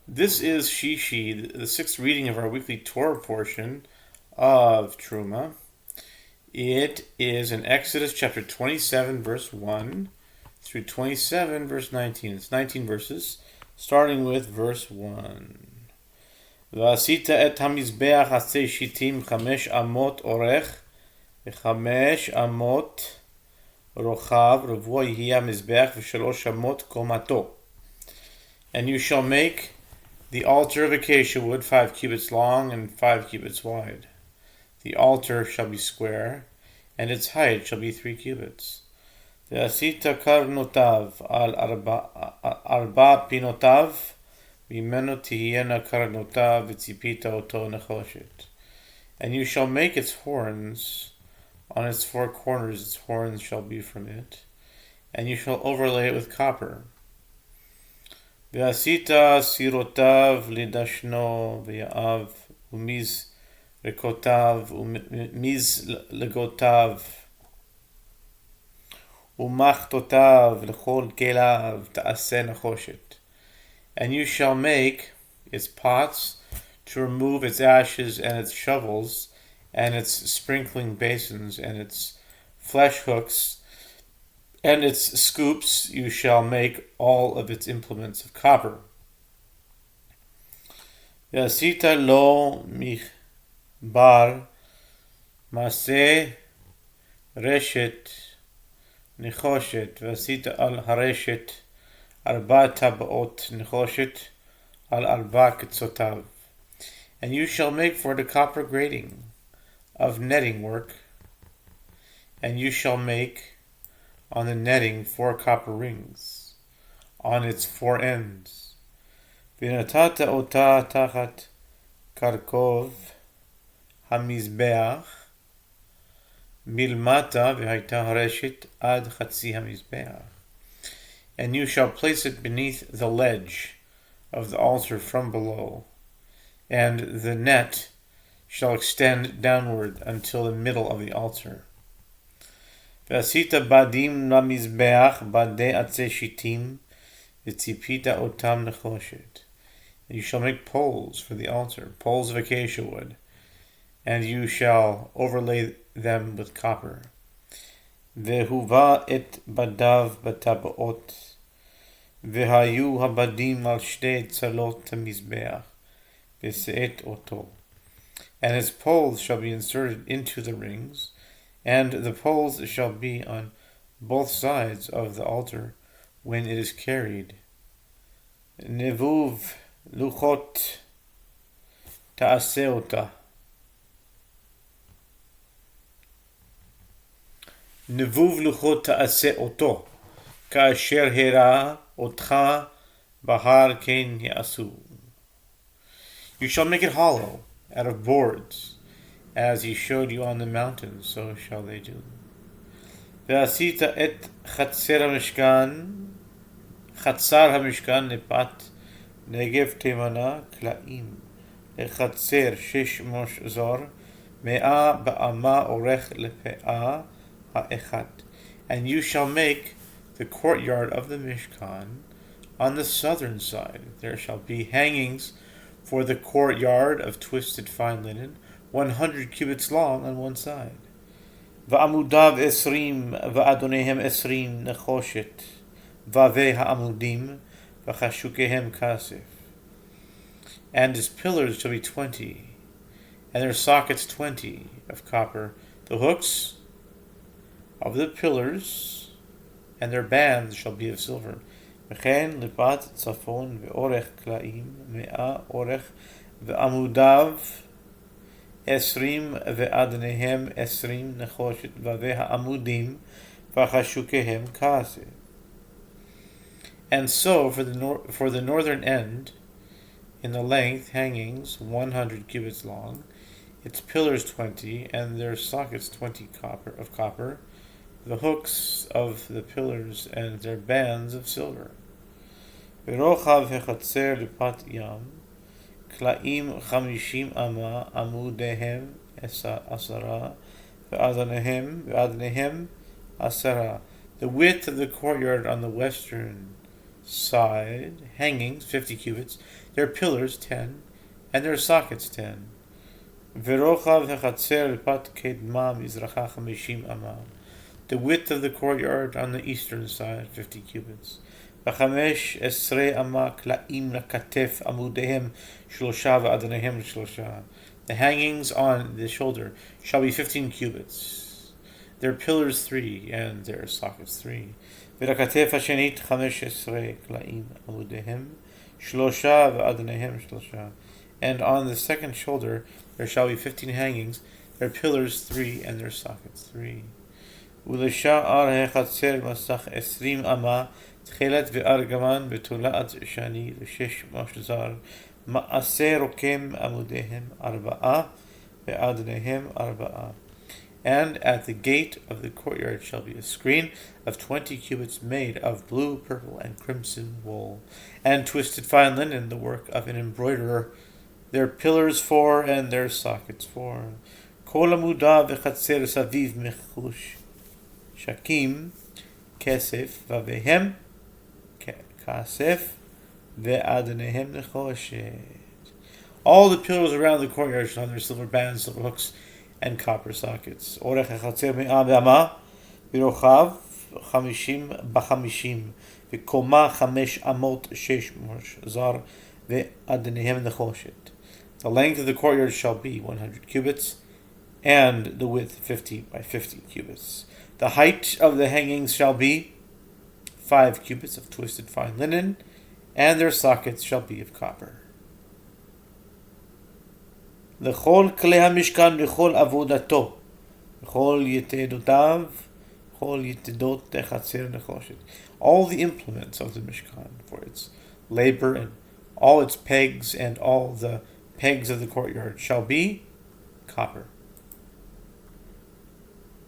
This is Shishi, the sixth reading of our weekly Torah portion of Terumah. It is in Exodus chapter 27, verse 1 through 27, verse 19. It's 19 verses, starting with verse 1. ועשית את המזבח עצי שיטים 5 אמות אורך ו5 אמות רוחב, רבוע יהיה המזבח ו3 אמות קומתו. And you shall make the altar of acacia wood 5 cubits long and 5 cubits wide. The altar shall be square, and its height shall be 3 cubits. ועשית קרנותיו על 4 פינותיו, ממנו תהיינה קרנותיו וציפית אותו נחושת. And you shall make its horns, on its 4 corners its horns shall be from it, and you shall overlay it with copper. ועשית סירותיו לדשנו ויעב ומזרקותיו ומזלגותיו ומחתותיו לכל כליו תעשה נחושת. And you shall make its pots to remove its ashes, and its shovels, and its sprinkling basins, and its flesh hooks, and its scoops. You shall make all of its implements of copper. ועשית לו מחבר מעשה רשת נחושת, ועשית על הרשת 4 טבעות נחושת על 4 קצותיו. And you shall make for it a copper grating of netting work, and you shall make on the netting 4 copper rings on its 4 ends. ונתת אותה תחת קרקוב המזבח מלמטה, והייתה הרשת עד חצי המזבח. And you shall place it beneath the ledge of the altar from below, and the net shall extend downward until the middle of the altar. ועשית בדים למזבח בדי עצי שיטים וציפית אותם נחושת. And you shall make poles for the altar, poles of acacia wood, and you shall overlay them with copper. והובא את בדיו בטבעות, והיו הבדים על 2 צלות המזבח, ושאת אותו. And its poles shall be inserted into the rings, and the poles shall be on both sides of the altar when it is carried. נבוב לוחות תעשה אותה. נבוב לוחות תעשה אותו, כאשר הראה אותך בהר כן יעשו. You shall make it hollow out of boards, as he showed you on the mountain, so shall they do. ועשית את חצר המשכן לפת נגב תימנה קלעים, לחצר 6 מושזור, 100 באמה אורך לפאה האחת. And you shall make the courtyard of the Mishkan on the southern side. There shall be hangings for the courtyard of twisted fine linen, 100 cubits long on one side. ועמודיו 20 ועדוניהם 20 נחושת, ועבי העמודים וחשוקיהם כסף. And his pillars shall be 20, and their sockets 20 of copper. The hooks of the pillars and their bands shall be of silver. וכן לפת צפון ואורך קלעים 100 אורך, ועמודיו 20 ועדניהם 20 נחושת, ועבי העמודים וחשוקיהם כסף. And so for the northern end, in the length, hangings 100 cubits long, its pillars 20, and their sockets 20 of copper, the hooks of the pillars and their bands of silver. ורוחב החצר לפת ים, קלעים 50 אמה, עמודיהם 10, ועדניהם 10. The width of the courtyard on the western side hangings 50 cubits, their pillars 10, and their sockets 10. Verochav hechatzer pat kedma mizracha 50 amah. The width of the courtyard on the eastern side 50 cubits. V'chamesh esrei amah kla'im lakatef amudehem shlosha v'adnehem shlosha. The hangings on the shoulder shall be 15 cubits. Their pillars 3, and their sockets 3. ולכתף השנית 15 קלעים עמודיהם 3 ועדניהם 3. And on the second shoulder there shall be 15 hangings, their pillars 3, and their sockets 3. ולשער החצר מסך 20 אמה, תחילת וארגמן בתולעת שני ל6 זר, מעשה רוקם עמודיהם 4 ועדניהם 4. And at the gate of the courtyard shall be a screen of 20 cubits made of blue, purple, and crimson wool, and twisted fine linen, the work of an embroiderer, their pillars 4, and their sockets 4. Kol amuda v'chatzer saviv mechush shakim kesef vavehem kasef ve'adnehem nechoshet. All the pillars around the courtyard shall have their silver bands, silver hooks, and copper sockets. Orech hachatzer me'ah be'amah, v'rochav 50 ב-50, וקומה 5 אמות 6 זר, ועדניהם נחושת. The length of the courtyard shall be 100 cubits, and the width 50 by 50 cubits. The height of the hangings shall be 5 cubits of twisted fine linen, and their sockets shall be of copper. לכל כלי המשכן וכל עבודתו, וכל יתדותיו, וכל יתדות חצר נחושת. All the implements of the Mishkan for its labor and all its pegs and all the pegs of the courtyard shall be copper.